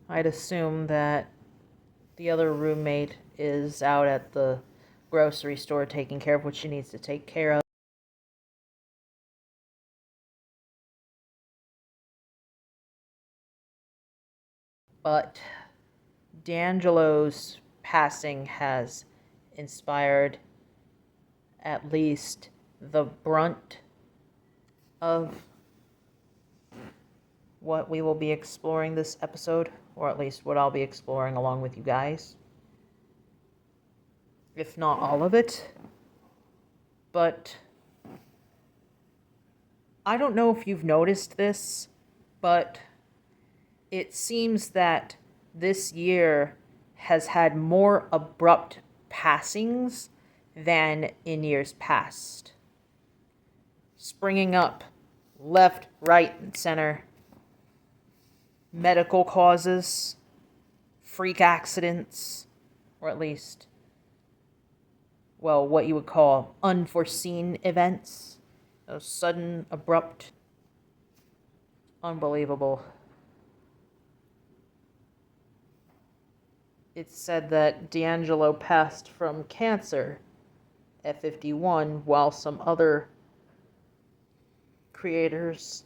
I'd assume that the other roommate is out at the grocery store taking care of what she needs to take care of. But D'Angelo's passing has inspired at least the brunt of what we will be exploring this episode, or at least what I'll be exploring along with you guys. If not all of it. But I don't know if you've noticed this, but it seems that this year has had more abrupt passings than in years past. Springing up left, right, and center. Medical causes, freak accidents, or at least, well, what you would call unforeseen events. Those sudden, abrupt, unbelievable. It's said that D'Angelo passed from cancer at 51, while some other creators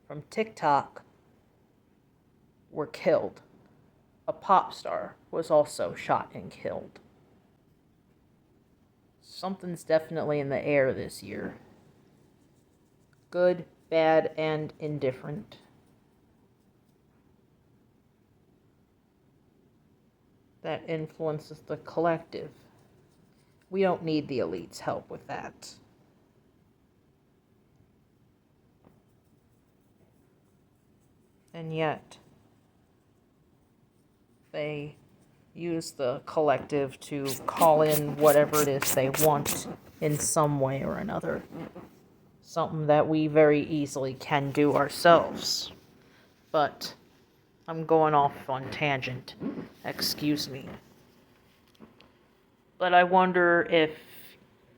from TikTok were killed. A pop star was also shot and killed. Something's definitely in the air this year. Good, bad, and indifferent. That influences the collective. We don't need the elite's help with that. And yet, they use the collective to call in whatever it is they want in some way or another. Something that we very easily can do ourselves. But I'm going off on tangent. Excuse me. But I wonder if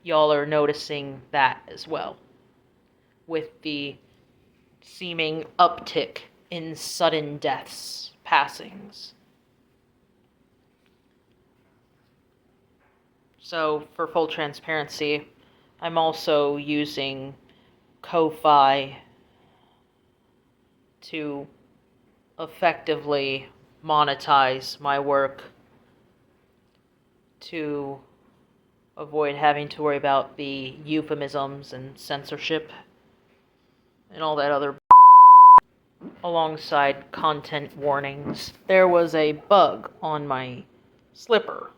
y'all are noticing that as well. With the seeming uptick in sudden deaths, passings. So, for full transparency, I'm also using Ko-Fi to effectively monetize my work to avoid having to worry about the euphemisms and censorship and all that other alongside content warnings. There was a bug on my slipper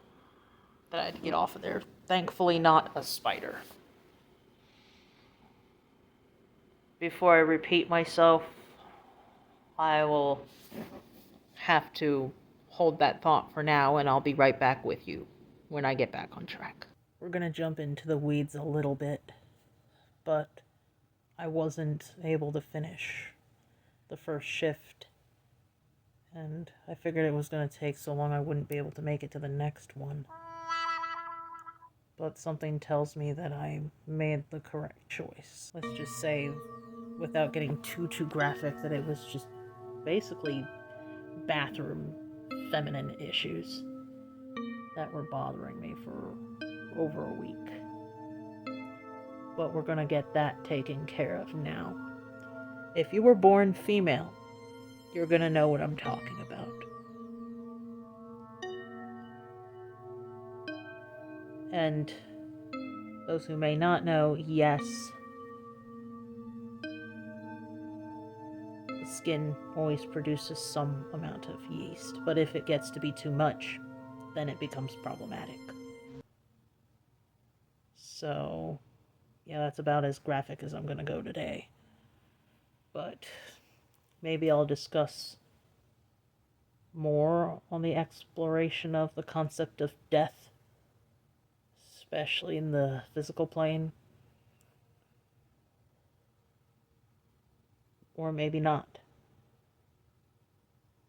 that I had to get off of there. Thankfully not a spider. Before I repeat myself, I will have to hold that thought for now, and I'll be right back with you when I get back on track. We're gonna jump into the weeds a little bit, but I wasn't able to finish the first shift, and I figured it was gonna take so long I wouldn't be able to make it to the next one. But something tells me that I made the correct choice. Let's just say, without getting too graphic, that it was just basically bathroom feminine issues that were bothering me for over a week. But we're gonna get that taken care of now. If you were born female, you're gonna know what I'm talking about. And those who may not know, yes, the skin always produces some amount of yeast, but if it gets to be too much, then it becomes problematic. So, yeah, that's about as graphic as I'm gonna go today. But maybe I'll discuss more on the exploration of the concept of death, especially in the physical plane. Or maybe not.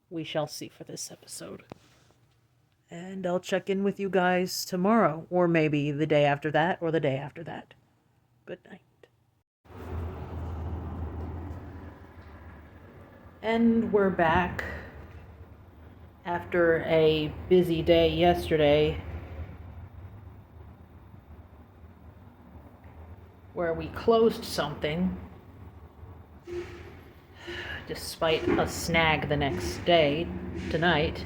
We shall see for this episode. And I'll check in with you guys tomorrow, or maybe the day after that, or the day after that. Good night. And we're back. After a busy day yesterday, where we closed something, despite a snag the next day, tonight,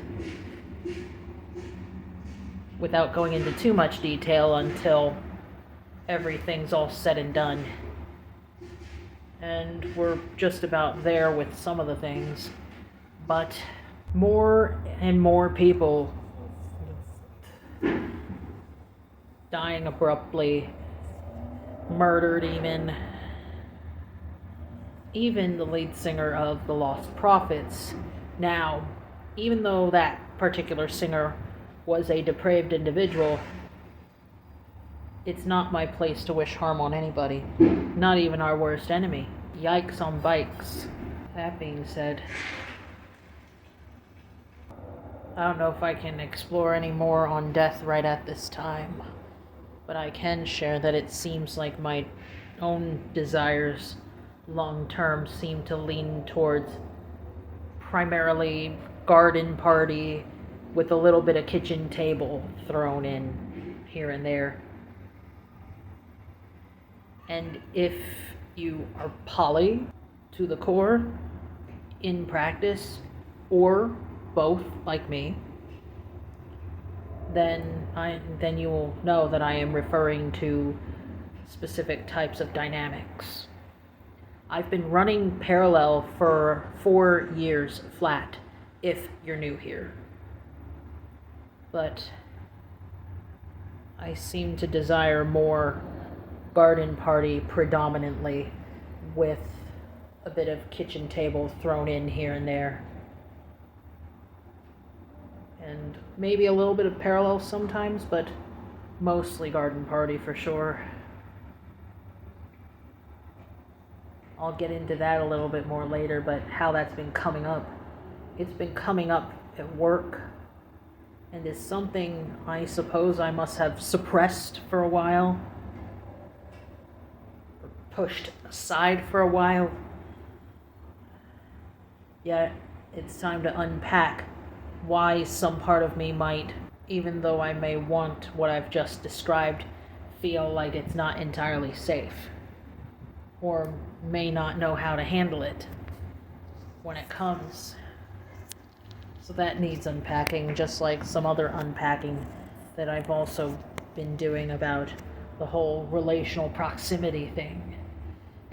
without going into too much detail until everything's all said and done. And we're just about there with some of the things, but more and more people dying abruptly, murdered even the lead singer of the Lost Prophets. Now, even though that particular singer was a depraved individual, it's not my place to wish harm on anybody, not even our worst enemy. Yikes on bikes. That being said, I don't know if I can explore any more on death right at this time, but I can share that it seems like my own desires long-term seem to lean towards primarily garden party with a little bit of kitchen table thrown in here and there. And if you are poly to the core in practice, or both like me, then you will know that I am referring to specific types of dynamics. I've been running parallel for 4 years flat, if you're new here. But I seem to desire more garden party predominantly, with a bit of kitchen table thrown in here and there. And maybe a little bit of parallel sometimes, but mostly garden party for sure. I'll get into that a little bit more later, but how that's been coming up. It's been coming up at work, and is something I suppose I must have suppressed for a while, or pushed aside for a while. Yet it's time to unpack why some part of me might, even though I may want what I've just described, feel like it's not entirely safe, or may not know how to handle it when it comes. So that needs unpacking, just like some other unpacking that I've also been doing about the whole relational proximity thing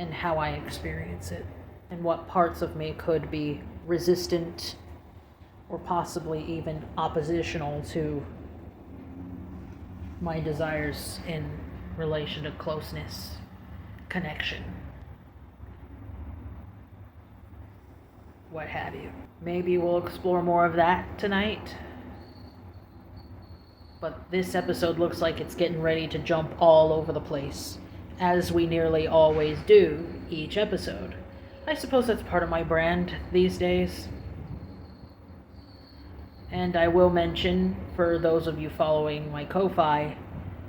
and how I experience it, and what parts of me could be resistant or possibly even oppositional to my desires in relation to closeness, connection, what have you. Maybe we'll explore more of that tonight. But this episode looks like it's getting ready to jump all over the place, as we nearly always do each episode. I suppose that's part of my brand these days. And I will mention, for those of you following my Ko-Fi,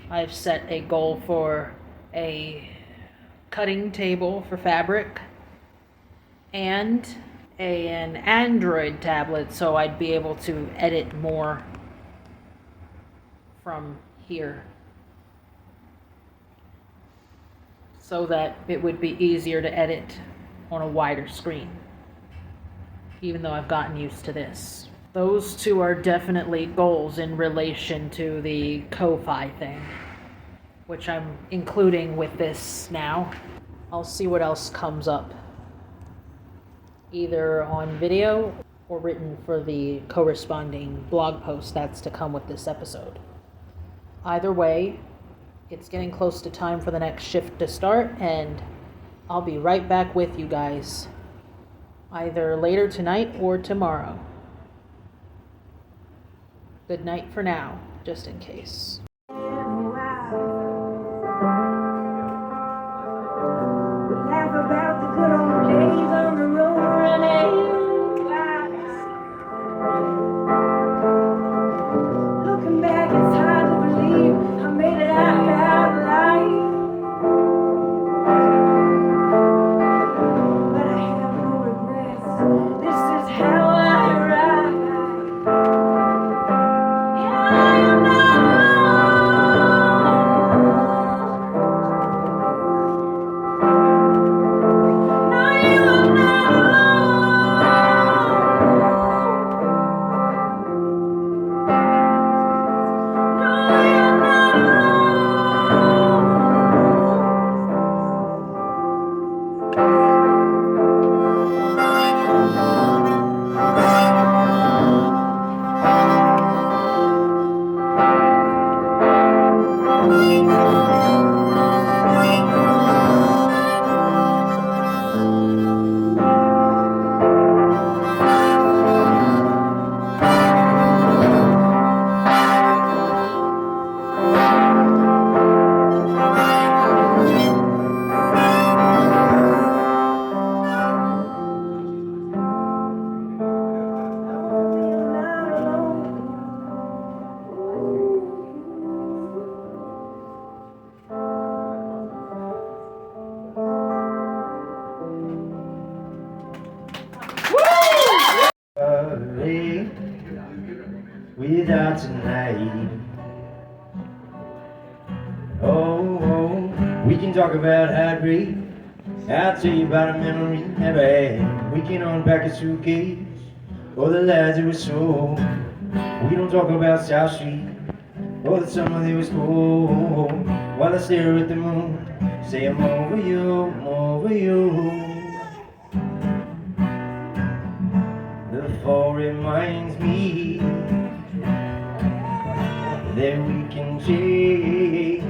I've set a goal for a cutting table for fabric and an Android tablet, so I'd be able to edit more from here, so that it would be easier to edit on a wider screen, even though I've gotten used to this. Those two are definitely goals in relation to the Ko-Fi thing, which I'm including with this now. I'll see what else comes up, either on video or written for the corresponding blog post that's to come with this episode. Either way, it's getting close to time for the next shift to start, and I'll be right back with you guys, either later tonight or tomorrow. Good night for now, just in case. This is how I ride. without tonight. Oh, we can talk about heartbreak. I'll tell you about a memory never had. We can unpack a suitcase, or the lies that were sold. We don't talk about South Street, or the summer that was cold. While I stare at the moon, say I'm over you, I'm over you. The fall reminds me that we can change.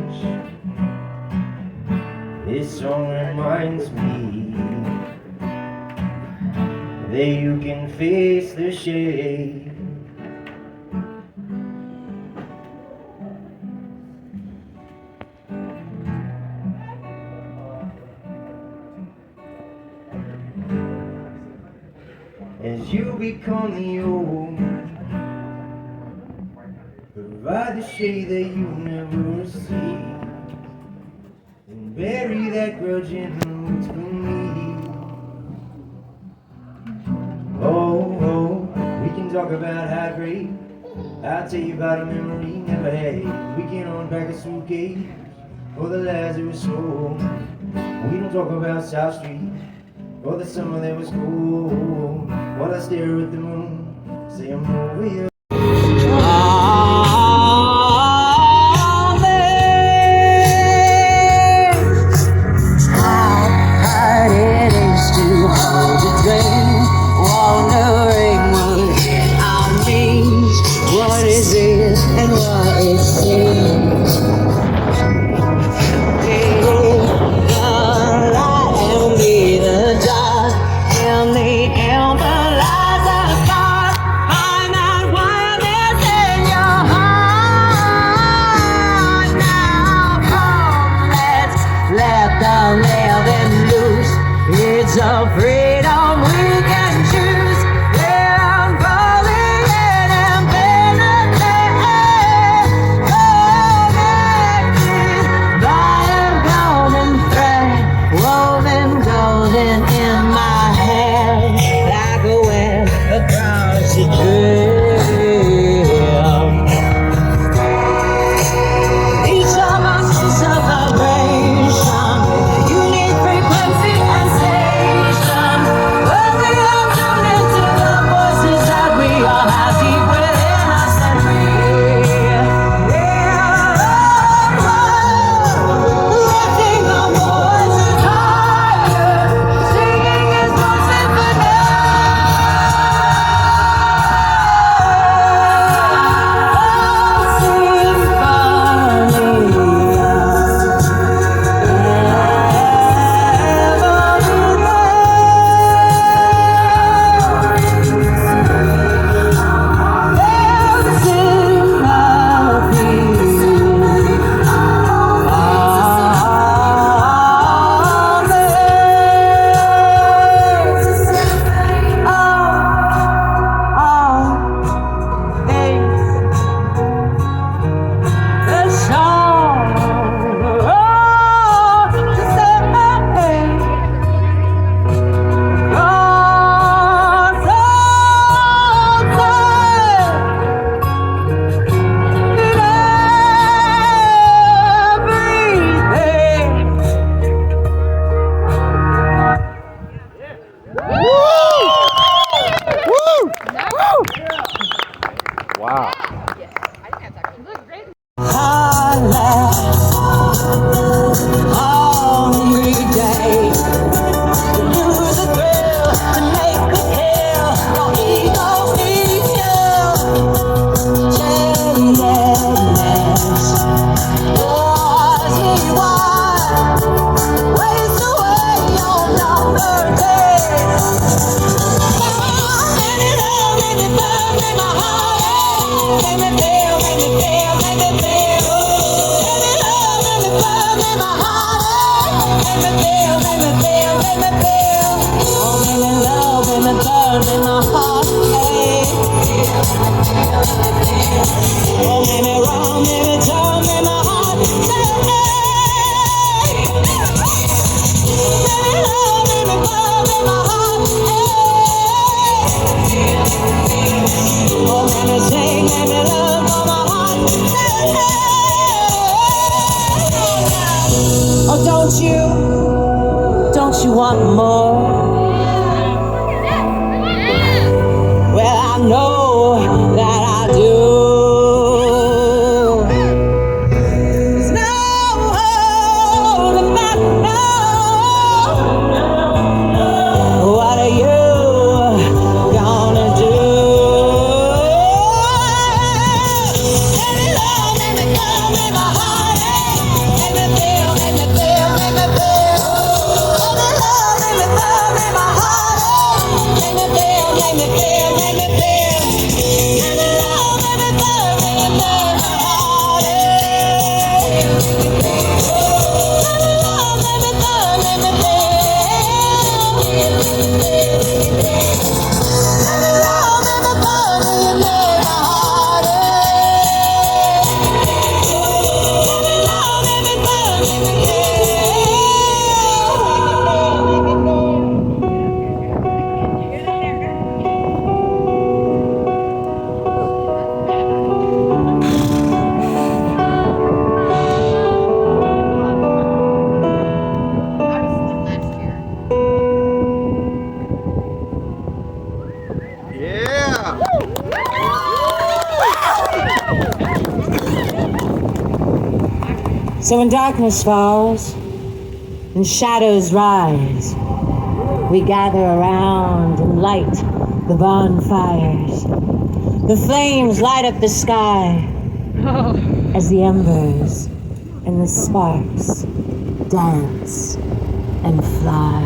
This song reminds me that you can face the shade. As you become the old, provide the shade that you never see, and bury that grudge in the roots beneath. Oh, we can talk about heartbreak. I'll tell you about a memory never had. We can unpack a suitcase, or the lies that were sold. We don't talk about South Street, or the summer that was cold. While I stare at the moon, say I'm over you. Of freedom we can choose. Where I'm falling in and penetrating, connected by a golden thread, woven golden in my hand, like a web across the trail. Each of us is a vibration, unique frequency and station. When we are tuned into the voices that we all have deep within us, and we lifting our voices higher, singing is no symphony. Wow. Hungry day, to lose the thrill, to make the kill, no ego feel, jadedness, was he wild, waste away your number days. Let it all, let it burn in my heart, let me feel, let me feel, let me feel. Let it all, let it burn in my heart, let me feel, let me feel, let me feel. Oh, let me love, let me burn in my heart, hey. Oh, let me run, let me turn in my heart, hey. Let it all, let me burn in my heart, hey. Oh, let me sing. Let me love on my heart. Oh, don't you want more? Well, I know that I do. There's no holding back, no. What are you gonna do? Let me love, let me come, let my heart ache. Let me feel, let me feel, let me feel. Let me love, let me come, let my heart ache. Let me feel, let me feel, let me feel. Let me love, let me come, let me feel my heart ache. Let me love, let me come, let me feel. Yeah! So when darkness falls and shadows rise, we gather around and light the bonfires. The flames light up the sky as the embers and the sparks dance and fly.